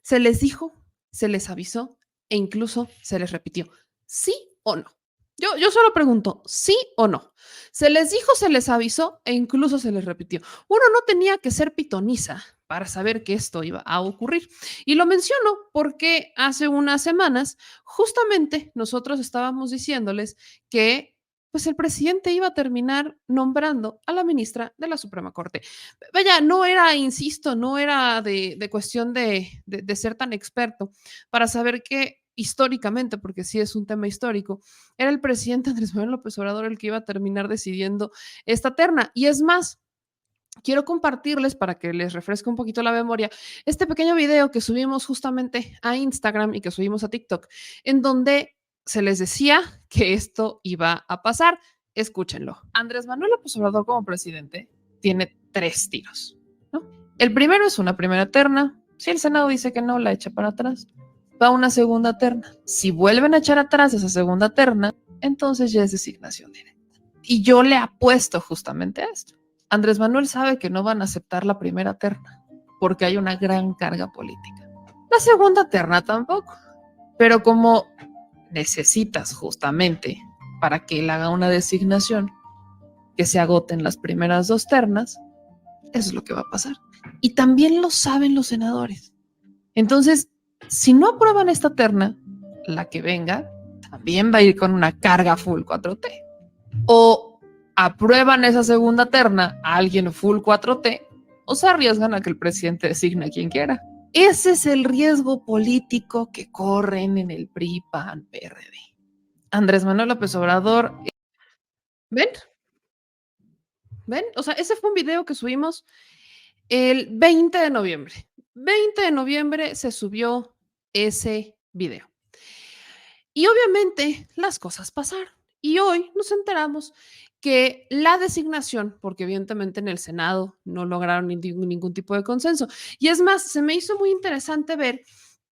Se les dijo, se les avisó e incluso se les repitió. ¿Sí o no? Yo solo pregunto, ¿sí o no? Se les dijo, se les avisó e incluso se les repitió. Uno no tenía que ser pitoniza para saber que esto iba a ocurrir. Y lo menciono porque hace unas semanas justamente nosotros estábamos diciéndoles que pues el presidente iba a terminar nombrando a la ministra de la Suprema Corte. Vaya, no era, insisto, no era de cuestión de ser tan experto para saber que históricamente, porque sí es un tema histórico, era el presidente Andrés Manuel López Obrador el que iba a terminar decidiendo esta terna. Y es más, quiero compartirles para que les refresque un poquito la memoria este pequeño video que subimos justamente a Instagram y que subimos a TikTok, en donde se les decía que esto iba a pasar. Escúchenlo. Andrés Manuel López Obrador como presidente tiene 3 tiros, ¿no? El primero es una primera terna. Si el Senado dice que no, la echa para atrás. Va una segunda terna. Si vuelven a echar atrás esa segunda terna, entonces ya es designación directa. Y yo le apuesto justamente a esto. Andrés Manuel sabe que no van a aceptar la primera terna porque hay una gran carga política. La segunda terna tampoco. Pero como necesitas justamente para que él haga una designación que se agoten las primeras 2 ternas, eso es lo que va a pasar. Y también lo saben los senadores. Entonces, si no aprueban esta terna, la que venga también va a ir con una carga full 4T. O aprueban esa segunda terna a alguien full 4T o se arriesgan a que el presidente designe a quien quiera. Ese es el riesgo político que corren en el PRI, PAN, PRD. Andrés Manuel López Obrador. ¿Ven? ¿Ven? O sea, ese fue un video que subimos el 20 de noviembre. 20 de noviembre se subió ese video. Y obviamente las cosas pasaron. Y hoy nos enteramos que la designación, porque evidentemente en el Senado no lograron ningún tipo de consenso. Y es más, se me hizo muy interesante ver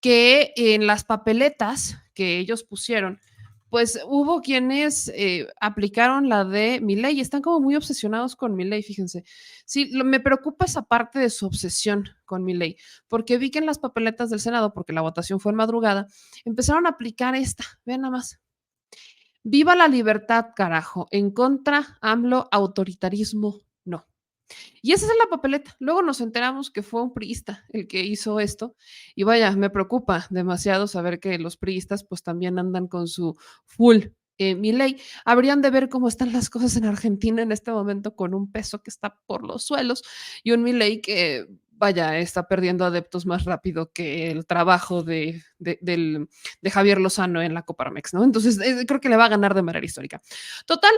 que en las papeletas que ellos pusieron, pues hubo quienes aplicaron la de Milei y están como muy obsesionados con Milei, fíjense. Sí, me preocupa esa parte de su obsesión con Milei, porque vi que en las papeletas del Senado, porque la votación fue en madrugada, empezaron a aplicar esta, vean nada más. Viva la libertad, carajo. En contra, AMLO, autoritarismo, no. Y esa es la papeleta. Luego nos enteramos que fue un priista el que hizo esto. Y vaya, me preocupa demasiado saber que los priistas pues también andan con su full Milei. Habrían de ver cómo están las cosas en Argentina en este momento con un peso que está por los suelos y un Milei que, vaya, está perdiendo adeptos más rápido que el trabajo de Javier Lozano en la Coparmex, ¿no? Entonces, creo que le va a ganar de manera histórica. Total,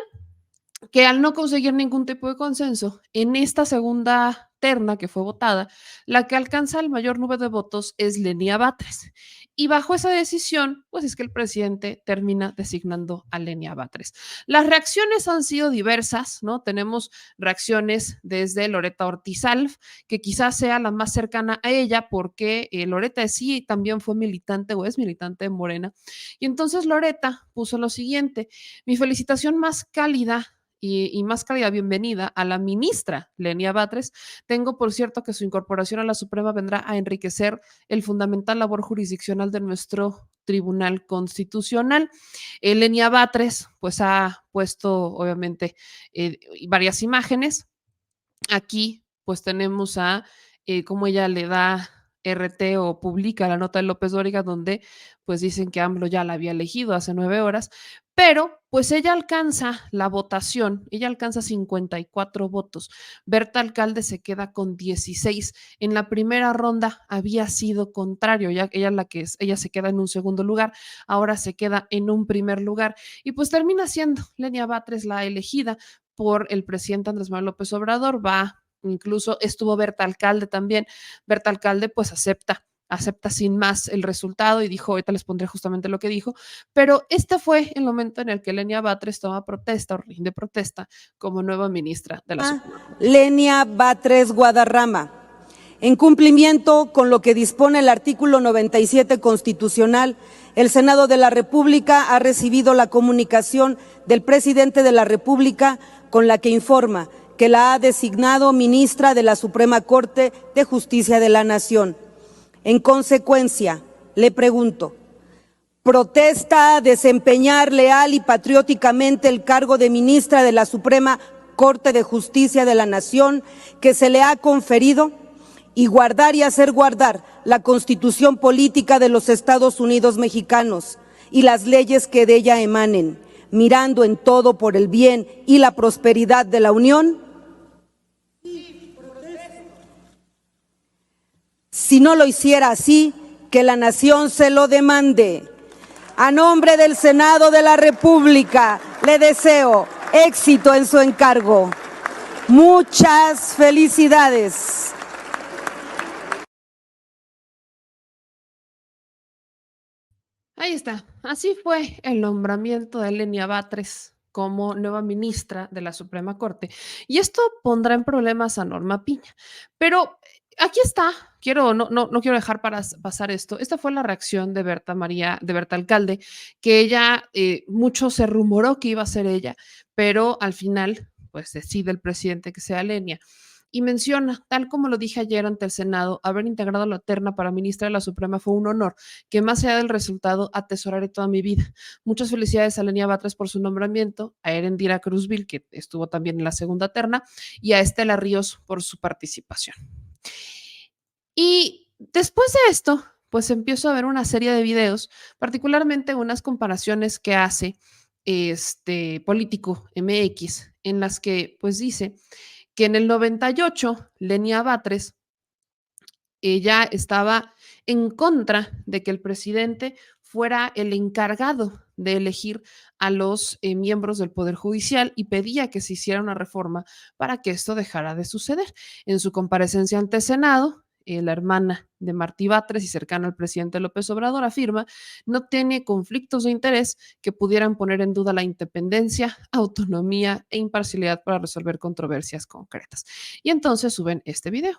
que al no conseguir ningún tipo de consenso, en esta segunda terna que fue votada, la que alcanza el mayor número de votos es Lenia Batres. Y bajo esa decisión, pues es que el presidente termina designando a Lenia Batres. Las reacciones han sido diversas, ¿no? Tenemos reacciones desde Loretta Ortiz Alf, que quizás sea la más cercana a ella, porque Loretta sí también fue militante o es militante de Morena. Y entonces Loretta puso lo siguiente: mi felicitación más cálida y más cálida bienvenida a la ministra Lenia Batres. Tengo por cierto que su incorporación a la Suprema vendrá a enriquecer el fundamental labor jurisdiccional de nuestro Tribunal Constitucional. Lenia Batres pues ha puesto obviamente varias imágenes. Aquí pues tenemos a cómo ella le da RT o publica la nota de López Dóriga donde pues dicen que AMLO ya la había elegido hace 9 horas, pero pues ella alcanza la votación, ella alcanza 54 votos. Berta Alcalde se queda con 16. En la primera ronda había sido contrario, ella se queda en un segundo lugar, ahora se queda en un primer lugar y pues termina siendo Lenia Batres la elegida por el presidente Andrés Manuel López Obrador. Incluso estuvo Berta Alcalde también. Berta Alcalde pues acepta sin más el resultado y dijo, ahorita les pondré justamente lo que dijo, pero este fue el momento en el que Lenia Batres toma protesta o rinde protesta como nueva ministra de la Suprema. Lenia Batres Guadarrama, en cumplimiento con lo que dispone el artículo 97 constitucional, el Senado de la República ha recibido la comunicación del presidente de la República con la que informa que la ha designado ministra de la Suprema Corte de Justicia de la Nación. En consecuencia, le pregunto, ¿protesta desempeñar leal y patrióticamente el cargo de ministra de la Suprema Corte de Justicia de la Nación que se le ha conferido y guardar y hacer guardar la Constitución política de los Estados Unidos mexicanos y las leyes que de ella emanen, mirando en todo por el bien y la prosperidad de la Unión? Si no lo hiciera así, que la nación se lo demande. A nombre del Senado de la República, le deseo éxito en su encargo. Muchas felicidades. Ahí está. Así fue el nombramiento de Lenia Batres como nueva ministra de la Suprema Corte. Y esto pondrá en problemas a Norma Piña. Pero aquí está. No quiero dejar pasar esto. Esta fue la reacción de Berta Alcalde, que ella, mucho se rumoró que iba a ser ella, pero al final, pues decide el presidente que sea Lenia. Y menciona, tal como lo dije ayer ante el Senado, haber integrado la terna para ministra de la Suprema fue un honor que más allá del resultado atesoraré toda mi vida. Muchas felicidades a Lenia Batres por su nombramiento, a Erendira Cruzville, que estuvo también en la segunda terna, y a Estela Ríos por su participación. Y después de esto, pues empiezo a ver una serie de videos, particularmente unas comparaciones que hace este Político MX, en las que pues dice que en el 98 Lenia Batres ella estaba en contra de que el presidente fuera el encargado de elegir a los miembros del Poder Judicial y pedía que se hiciera una reforma para que esto dejara de suceder. En su comparecencia ante Senado, la hermana de Martí Batres y cercana al presidente López Obrador afirma no tiene conflictos de interés que pudieran poner en duda la independencia, autonomía e imparcialidad para resolver controversias concretas. Y entonces suben este video.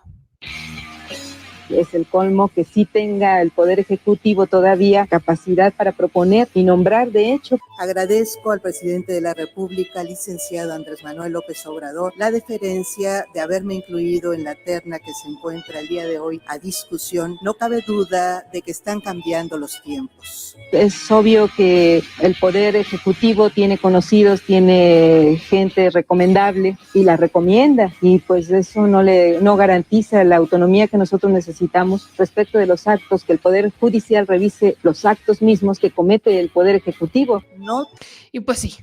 Es el colmo que sí tenga el Poder Ejecutivo todavía capacidad para proponer y nombrar, de hecho. Agradezco al presidente de la República, licenciado Andrés Manuel López Obrador, la deferencia de haberme incluido en la terna que se encuentra el día de hoy a discusión. No cabe duda de que están cambiando los tiempos. Es obvio que el Poder Ejecutivo tiene conocidos, tiene gente recomendable y la recomienda, y pues eso no garantiza la autonomía que nosotros necesitamos respecto de los actos, que el Poder Judicial revise los actos mismos que comete el Poder Ejecutivo. No. Y pues sí,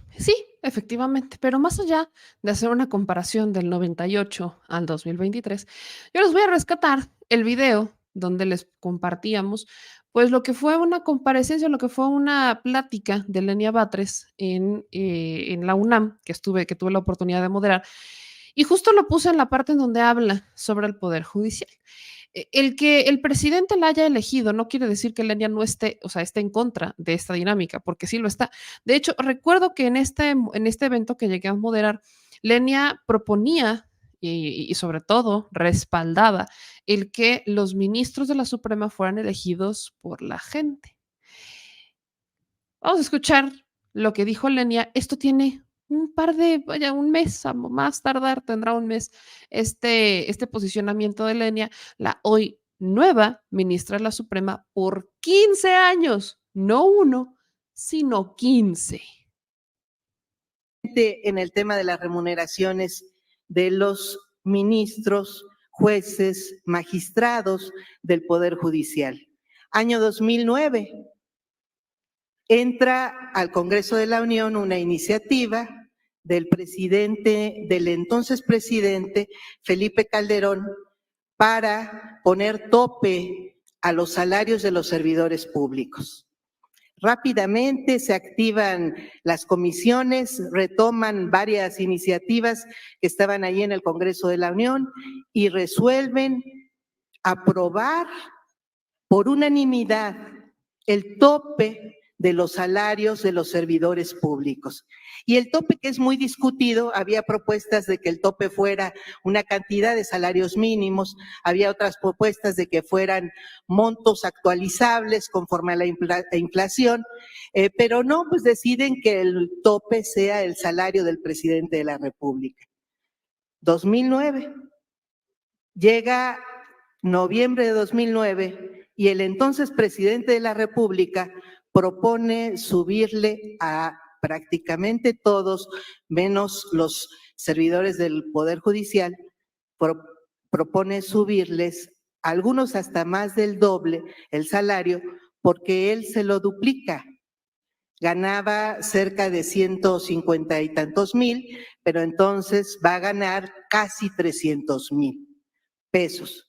efectivamente, pero más allá de hacer una comparación del 98 al 2023, yo les voy a rescatar el video donde les compartíamos pues lo que fue una comparecencia, lo que fue una plática de Lenia Batres en la UNAM, que tuve la oportunidad de moderar, y justo lo puse en la parte en donde habla sobre el Poder Judicial. El que el presidente la haya elegido no quiere decir que Lenia no esté, o sea, esté en contra de esta dinámica, porque sí lo está. De hecho, recuerdo que en este evento que llegué a moderar, Lenia proponía y sobre todo respaldaba el que los ministros de la Suprema fueran elegidos por la gente. Vamos a escuchar lo que dijo Lenia. Esto tiene un mes, a más tardar tendrá un mes este posicionamiento de Lenia, la hoy nueva ministra de la Suprema por 15 años, no uno, sino 15. En el tema de las remuneraciones de los ministros, jueces, magistrados del Poder Judicial. Año 2009. Entra al Congreso de la Unión una iniciativa del entonces presidente Felipe Calderón para poner tope a los salarios de los servidores públicos. Rápidamente se activan las comisiones, retoman varias iniciativas que estaban ahí en el Congreso de la Unión y resuelven aprobar por unanimidad el tope de los salarios de los servidores públicos. Y el tope, que es muy discutido, había propuestas de que el tope fuera una cantidad de salarios mínimos, había otras propuestas de que fueran montos actualizables conforme a la inflación, pero no, pues deciden que el tope sea el salario del presidente de la República. 2009. Llega noviembre de 2009 y el entonces presidente de la República propone subirle a prácticamente todos, menos los servidores del Poder Judicial, propone subirles a algunos hasta más del doble el salario porque él se lo duplica. Ganaba cerca de 150 y tantos mil, pero entonces va a ganar casi 300,000 pesos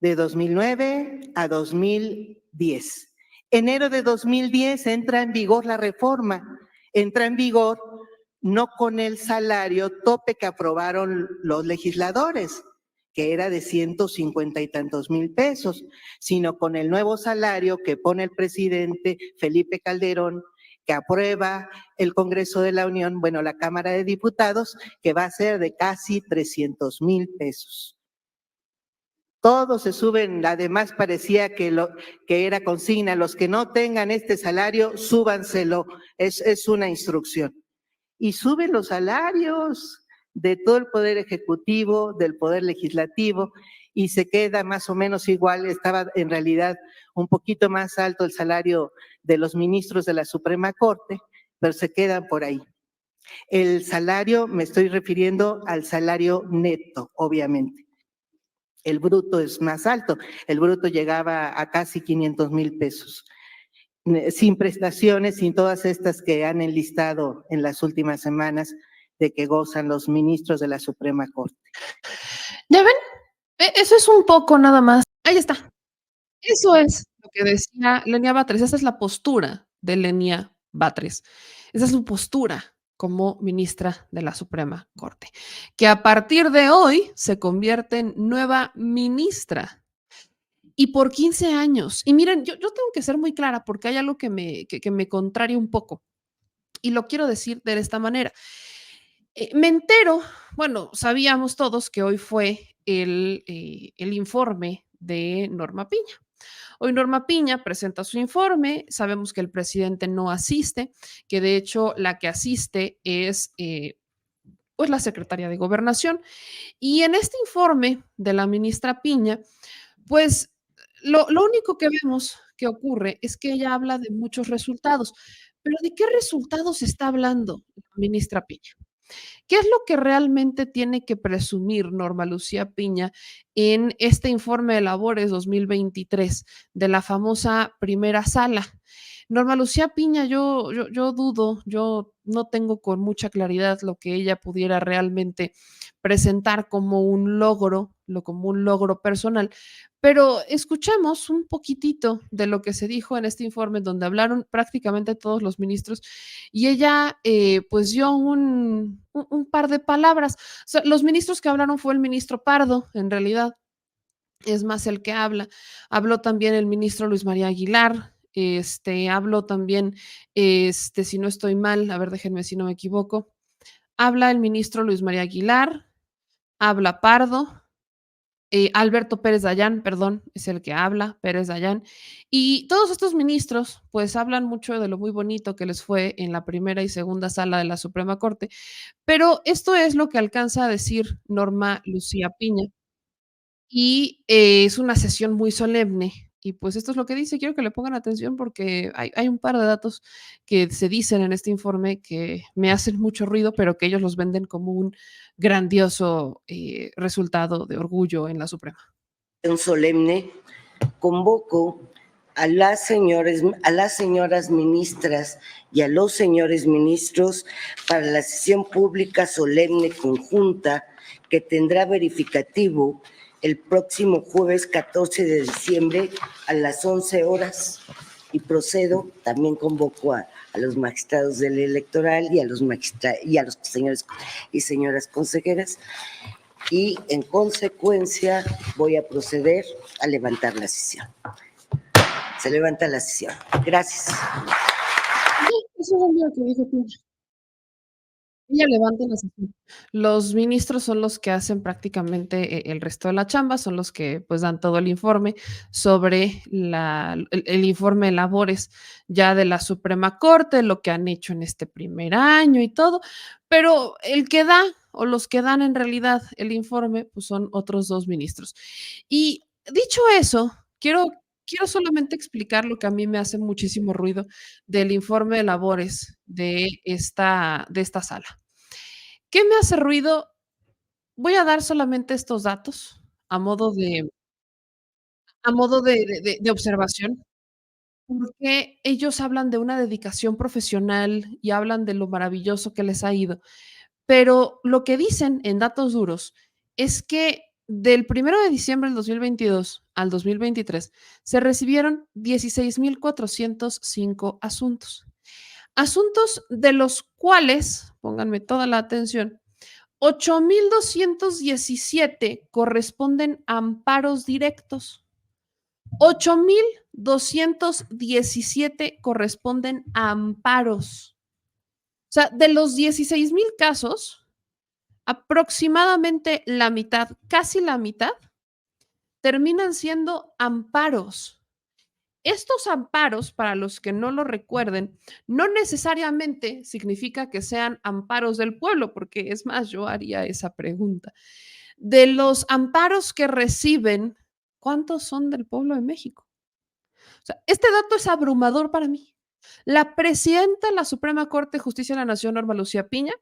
de 2009 a 2010. Enero de 2010 entra en vigor la reforma, entra en vigor no con el salario tope que aprobaron los legisladores, que era de 150 y tantos mil pesos, sino con el nuevo salario que pone el presidente Felipe Calderón, que aprueba el Congreso de la Unión, bueno, la Cámara de Diputados, que va a ser de casi 300,000 pesos. Todos se suben, además parecía que era consigna, los que no tengan este salario, súbanselo, es una instrucción. Y suben los salarios de todo el Poder Ejecutivo, del Poder Legislativo, y se queda más o menos igual, estaba en realidad un poquito más alto el salario de los ministros de la Suprema Corte, pero se quedan por ahí. El salario, me estoy refiriendo al salario neto, obviamente. El bruto es más alto, el bruto llegaba a casi 500,000 pesos, sin prestaciones, sin todas estas que han enlistado en las últimas semanas de que gozan los ministros de la Suprema Corte. ¿Ya ven? Eso es un poco nada más. Ahí está. Eso es lo que decía Lenia Batres. Esa es la postura de Lenia Batres. Esa es su postura como ministra de la Suprema Corte, que a partir de hoy se convierte en nueva ministra y por 15 años. Y miren, yo tengo que ser muy clara porque hay algo que me contraria un poco y lo quiero decir de esta manera. Me entero, bueno, sabíamos todos que hoy fue el informe de Norma Piña. Hoy Norma Piña presenta su informe, sabemos que el presidente no asiste, que de hecho la que asiste es pues la secretaria de Gobernación. Y en este informe de la ministra Piña, pues lo único que vemos que ocurre es que ella habla de muchos resultados. Pero ¿de qué resultados está hablando la ministra Piña? ¿Qué es lo que realmente tiene que presumir Norma Lucía Piña en este informe de labores 2023 de la famosa primera sala? Norma Lucía Piña, yo dudo, yo no tengo con mucha claridad lo que ella pudiera realmente presentar como un logro, como un logro personal, pero escuchemos un poquitito de lo que se dijo en este informe donde hablaron prácticamente todos los ministros y ella pues dio un par de palabras. O sea, los ministros que hablaron fue el ministro Pardo, en realidad, es más el que habla. Habló también el ministro Luis María Aguilar, habló también, si no estoy mal, a ver, déjenme si no me equivoco, habla el ministro Luis María Aguilar, habla Pardo, Alberto Pérez Dayán, perdón, es el que habla, Pérez Dayán. Y todos estos ministros, pues hablan mucho de lo muy bonito que les fue en la primera y segunda sala de la Suprema Corte, pero esto es lo que alcanza a decir Norma Lucía Piña. Y es una sesión muy solemne. Y pues esto es lo que dice. Quiero que le pongan atención porque hay un par de datos que se dicen en este informe que me hacen mucho ruido, pero que ellos los venden como un grandioso resultado de orgullo en la Suprema. Solemne, convoco a las señoras ministras y a los señores ministros para la sesión pública solemne conjunta que tendrá verificativo el próximo jueves 14 de diciembre a las 11 horas. Y procedo, también convoco a los magistrados del electoral y a los señores y señoras consejeras. Y en consecuencia voy a proceder a levantar la sesión. Se levanta la sesión. Gracias. Eso es lo que dijo Piña. Ella levanta la sesión. Los ministros son los que hacen prácticamente el resto de la chamba, son los que pues dan todo el informe sobre el informe de labores ya de la Suprema Corte, lo que han hecho en este primer año y todo, pero el que da o los que dan en realidad el informe pues son otros dos ministros. Y dicho eso, quiero, quiero solamente explicar lo que a mí me hace muchísimo ruido del informe de labores de esta sala. ¿Qué me hace ruido? Voy a dar solamente estos datos a modo de observación, porque ellos hablan de una dedicación profesional y hablan de lo maravilloso que les ha ido. Pero lo que dicen en datos duros es que del 1 de diciembre del 2022 al 2023 se recibieron 16,405 asuntos. Asuntos de los cuales, pónganme toda la atención, 8,217 corresponden a amparos directos. 8,217 corresponden a amparos. O sea, de los 16,000 casos, aproximadamente la mitad, casi la mitad, terminan siendo amparos. Estos amparos, para los que no lo recuerden, no necesariamente significa que sean amparos del pueblo, porque es más, yo haría esa pregunta. De los amparos que reciben, ¿cuántos son del pueblo de México? O sea, este dato es abrumador para mí. La presidenta de la Suprema Corte de Justicia de la Nación, Norma Lucía Piña,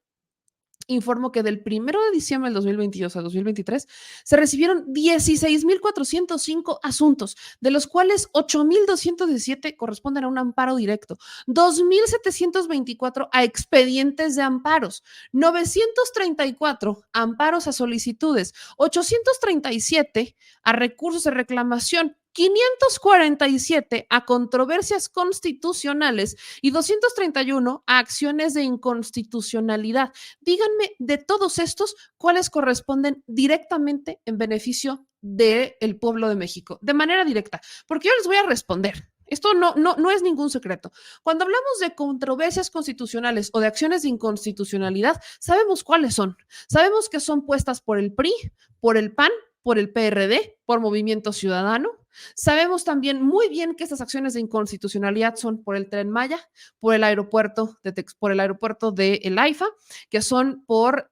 informó que del 1 de diciembre del 2022 al 2023 se recibieron 16,405 asuntos, de los cuales 8,217 corresponden a un amparo directo, 2,724 a expedientes de amparos, 934 amparos a solicitudes, 837 a recursos de reclamación, 547 a controversias constitucionales y 231 a acciones de inconstitucionalidad. Díganme de todos estos, ¿cuáles corresponden directamente en beneficio del pueblo de México? De manera directa, porque yo les voy a responder. Esto no es ningún secreto. Cuando hablamos de controversias constitucionales o de acciones de inconstitucionalidad, sabemos cuáles son. Sabemos que son puestas por el PRI, por el PAN, por el PRD, por Movimiento Ciudadano. Sabemos también muy bien que estas acciones de inconstitucionalidad son por el Tren Maya, por el aeropuerto de El AIFA, que son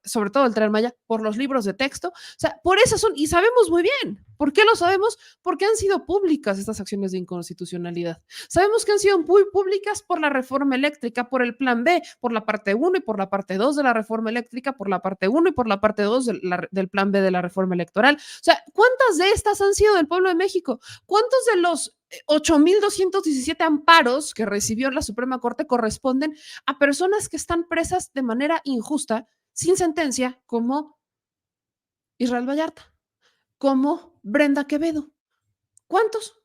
sobre todo el Tren Maya, por los libros de texto. O sea, por esas son, y sabemos muy bien. ¿Por qué lo sabemos? Porque han sido públicas estas acciones de inconstitucionalidad. Sabemos que han sido muy públicas por la reforma eléctrica, por el plan B, por la parte 1 y por la parte 2 de la reforma eléctrica, por la parte 1 y por la parte 2 del plan B de la reforma electoral. O sea, ¿cuántas de estas han sido del pueblo de México? ¿Cuántos de los 8,217 amparos que recibió la Suprema Corte corresponden a personas que están presas de manera injusta, sin sentencia, como Israel Vallarta, como Brenda Quevedo? ¿Cuántos?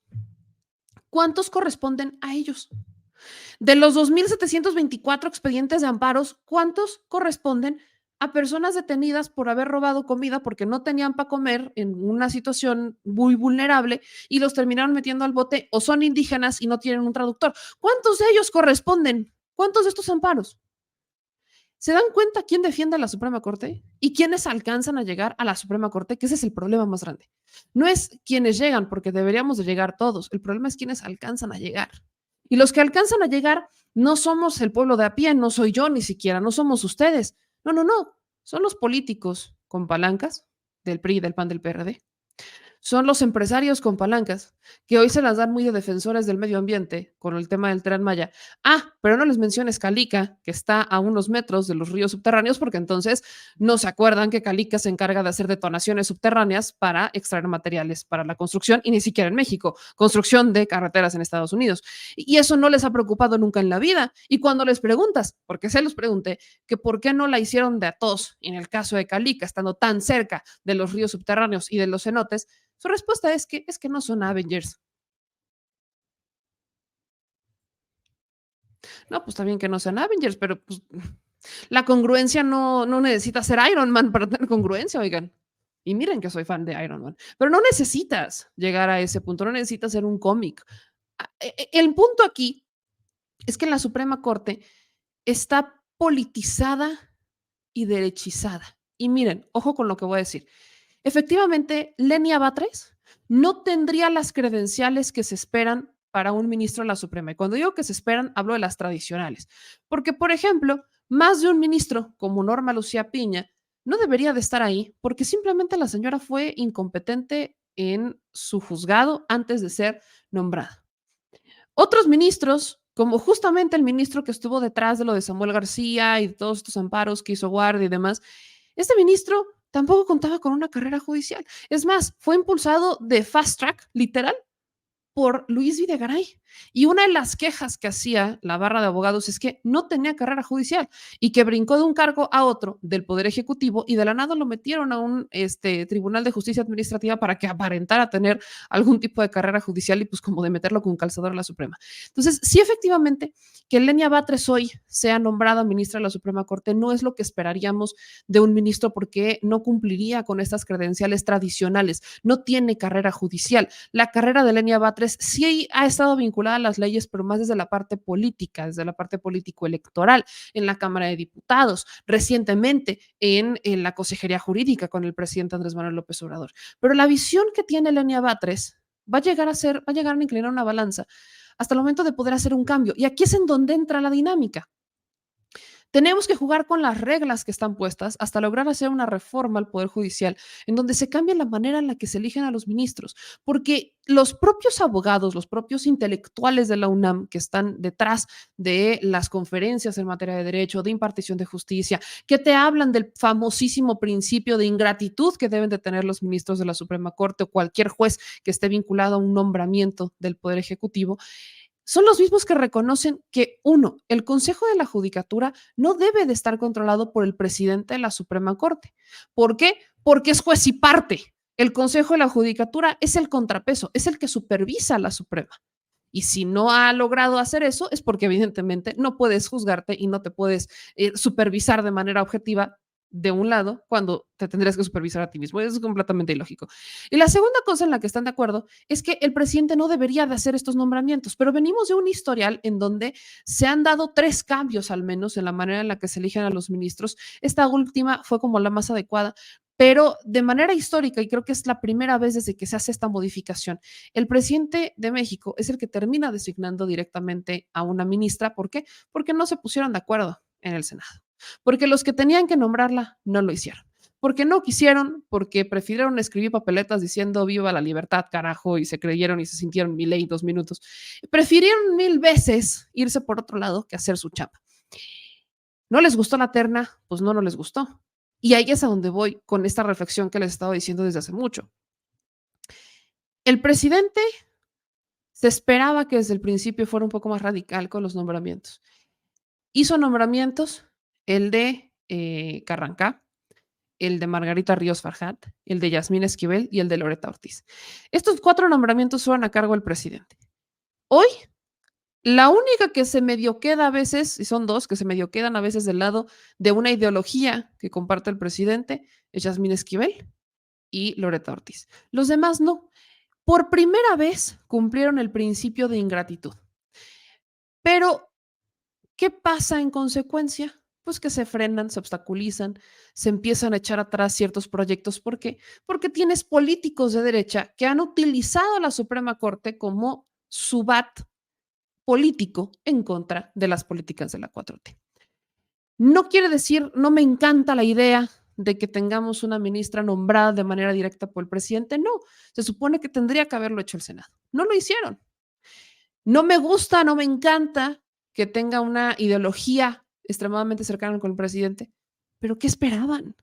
¿Cuántos corresponden a ellos? De los 2,724 expedientes de amparos, ¿cuántos corresponden a personas detenidas por haber robado comida porque no tenían para comer en una situación muy vulnerable y los terminaron metiendo al bote, o son indígenas y no tienen un traductor? ¿Cuántos de ellos corresponden? ¿Cuántos de estos amparos? ¿Se dan cuenta quién defiende a la Suprema Corte y quiénes alcanzan a llegar a la Suprema Corte? Que ese es el problema más grande. No es quienes llegan, porque deberíamos de llegar todos. El problema es quienes alcanzan a llegar. Y los que alcanzan a llegar no somos el pueblo de a pie, no soy yo ni siquiera, no somos ustedes. No. Son los políticos con palancas del PRI, del PAN, del PRD. Son los empresarios con palancas, que hoy se las dan muy de defensores del medio ambiente con el tema del Tren Maya. Pero no les menciones Calica, que está a unos metros de los ríos subterráneos, porque entonces no se acuerdan que Calica se encarga de hacer detonaciones subterráneas para extraer materiales para la construcción, y ni siquiera en México, construcción de carreteras en Estados Unidos. Y eso no les ha preocupado nunca en la vida. Y cuando les preguntas, porque se los pregunté, que por qué no la hicieron de a todos en el caso de Calica, estando tan cerca de los ríos subterráneos y de los cenotes, su respuesta es que no son Avengers. No, pues también que no sean Avengers, pero pues la congruencia no necesita ser Iron Man para tener congruencia, oigan. Y miren que soy fan de Iron Man, pero no necesitas llegar a ese punto, no necesitas ser un cómic. El punto aquí es que la Suprema Corte está politizada y derechizada. Y miren, ojo con lo que voy a decir. Efectivamente, Lenia Batres no tendría las credenciales que se esperan para un ministro de la Suprema. Y cuando digo que se esperan, hablo de las tradicionales. Porque, por ejemplo, más de un ministro como Norma Lucía Piña no debería de estar ahí porque simplemente la señora fue incompetente en su juzgado antes de ser nombrada. Otros ministros, como justamente el ministro que estuvo detrás de lo de Samuel García y de todos estos amparos que hizo guardia y demás, este ministro tampoco contaba con una carrera judicial. Es más, fue impulsado de fast track, literal, por Luis Videgaray. Y una de las quejas que hacía la barra de abogados es que no tenía carrera judicial y que brincó de un cargo a otro del Poder Ejecutivo y de la nada lo metieron a un Tribunal de Justicia Administrativa para que aparentara tener algún tipo de carrera judicial y pues como de meterlo con calzador a la Suprema. Entonces, sí, efectivamente, que Lenia Batres hoy sea nombrada ministra de la Suprema Corte no es lo que esperaríamos de un ministro porque no cumpliría con estas credenciales tradicionales, no tiene carrera judicial. La carrera de Lenia Batres sí ha estado vinculada a las leyes, pero más desde la parte política, desde la parte político-electoral, en la Cámara de Diputados, recientemente en la Consejería Jurídica con el presidente Andrés Manuel López Obrador. Pero la visión que tiene Lenia Batres va a llegar a inclinar una balanza hasta el momento de poder hacer un cambio. Y aquí es en donde entra la dinámica. Tenemos que jugar con las reglas que están puestas hasta lograr hacer una reforma al Poder Judicial en donde se cambie la manera en la que se eligen a los ministros, porque los propios abogados, los propios intelectuales de la UNAM que están detrás de las conferencias en materia de derecho, de impartición de justicia, que te hablan del famosísimo principio de ingratitud que deben de tener los ministros de la Suprema Corte o cualquier juez que esté vinculado a un nombramiento del Poder Ejecutivo, son los mismos que reconocen que, uno, el Consejo de la Judicatura no debe de estar controlado por el presidente de la Suprema Corte. ¿Por qué? Porque es juez y parte. El Consejo de la Judicatura es el contrapeso, es el que supervisa a la Suprema. Y si no ha logrado hacer eso, es porque evidentemente no puedes juzgarte y no te puedes supervisar de manera objetiva de un lado cuando te tendrías que supervisar a ti mismo. Eso es completamente ilógico. Y la segunda cosa en la que están de acuerdo es que el presidente no debería de hacer estos nombramientos, pero venimos de un historial en donde se han dado 3 cambios al menos en la manera en la que se eligen a los ministros. Esta última fue como la más adecuada, pero de manera histórica, y creo que es la primera vez desde que se hace esta modificación, el presidente de México es el que termina designando directamente a una ministra. ¿Por qué? Porque no se pusieron de acuerdo en el Senado. Porque los que tenían que nombrarla no lo hicieron. Porque no quisieron, porque prefirieron escribir papeletas diciendo viva la libertad, carajo, y se creyeron y se sintieron Milei 2 minutos. Prefirieron 1000 veces irse por otro lado que hacer su chamba. ¿No les gustó la terna? Pues no les gustó. Y ahí es a donde voy con esta reflexión que les estaba diciendo desde hace mucho. El presidente se esperaba que desde el principio fuera un poco más radical con los nombramientos. Hizo nombramientos, el de Carrancá, el de Margarita Ríos Farjat, el de Yasmín Esquivel y el de Loreta Ortiz. Estos 4 nombramientos fueron a cargo del presidente. Hoy, la única que se medio queda a veces, y son 2 que se medio quedan a veces del lado de una ideología que comparte el presidente, es Yasmín Esquivel y Loreta Ortiz. Los demás no. Por primera vez cumplieron el principio de ingratitud. Pero, ¿qué pasa en consecuencia? Pues que se frenan, se obstaculizan, se empiezan a echar atrás ciertos proyectos. ¿Por qué? Porque tienes políticos de derecha que han utilizado a la Suprema Corte como su bat político en contra de las políticas de la 4T. No quiere decir, no me encanta la idea de que tengamos una ministra nombrada de manera directa por el presidente. No, se supone que tendría que haberlo hecho el Senado. No lo hicieron. No me gusta, no me encanta que tenga una ideología extremadamente cercana con el presidente, pero ¿qué esperaban?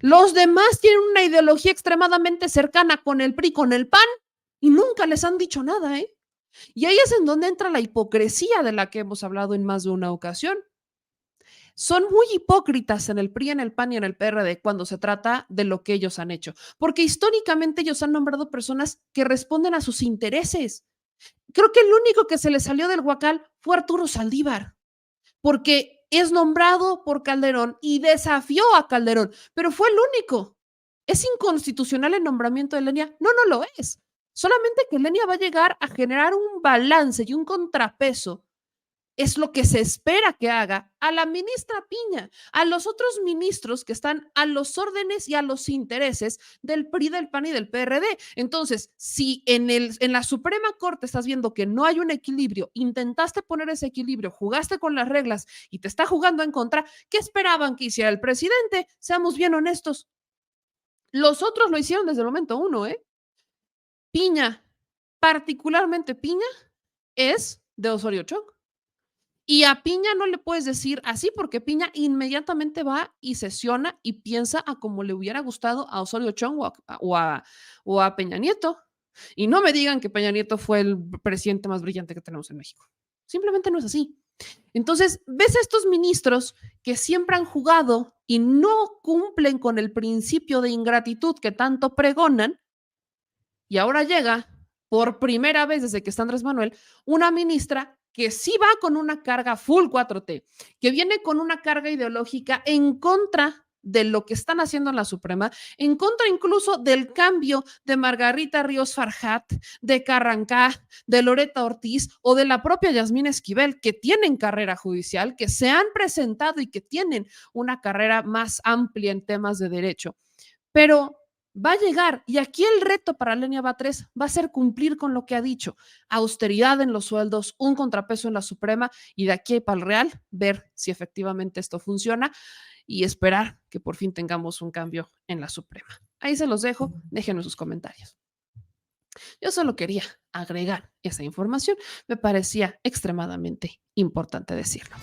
Los demás tienen una ideología extremadamente cercana con el PRI, con el PAN, y nunca les han dicho nada, ¿eh? Y ahí es en donde entra la hipocresía de la que hemos hablado en más de una ocasión. Son muy hipócritas en el PRI, en el PAN y en el PRD cuando se trata de lo que ellos han hecho, porque históricamente ellos han nombrado personas que responden a sus intereses. Creo que el único que se le salió del huacal fue Arturo Saldívar, porque es nombrado por Calderón y desafió a Calderón, pero fue el único. ¿Es inconstitucional el nombramiento de Lenia? No, no lo es. Solamente que Lenia va a llegar a generar un balance y un contrapeso. Es lo que se espera que haga a la ministra Piña, a los otros ministros que están a los órdenes y a los intereses del PRI, del PAN y del PRD. Entonces, si en la Suprema Corte estás viendo que no hay un equilibrio, intentaste poner ese equilibrio, jugaste con las reglas y te está jugando en contra, ¿qué esperaban que hiciera el presidente? Seamos bien honestos. Los otros lo hicieron desde el momento uno, ¿eh? Piña, particularmente Piña, es de Osorio Chong. Y a Piña no le puedes decir así porque Piña inmediatamente va y sesiona y piensa a como le hubiera gustado a Osorio Chong o a Peña Nieto. Y no me digan que Peña Nieto fue el presidente más brillante que tenemos en México. Simplemente no es así. Entonces, ves a estos ministros que siempre han jugado y no cumplen con el principio de ingratitud que tanto pregonan, y ahora llega, por primera vez desde que está Andrés Manuel, una ministra que sí va con una carga full 4T, que viene con una carga ideológica en contra de lo que están haciendo en la Suprema, en contra incluso del cambio de Margarita Ríos Farjat, de Carrancá, de Loreta Ortiz o de la propia Yasmín Esquivel, que tienen carrera judicial, que se han presentado y que tienen una carrera más amplia en temas de derecho. Pero va a llegar, y aquí el reto para Lenia Batres va a ser cumplir con lo que ha dicho: austeridad en los sueldos, un contrapeso en la Suprema, y de aquí para el Real ver si efectivamente esto funciona y esperar que por fin tengamos un cambio en la Suprema. Ahí se los dejo, déjenme sus comentarios. Yo solo quería agregar esa información, me parecía extremadamente importante decirlo.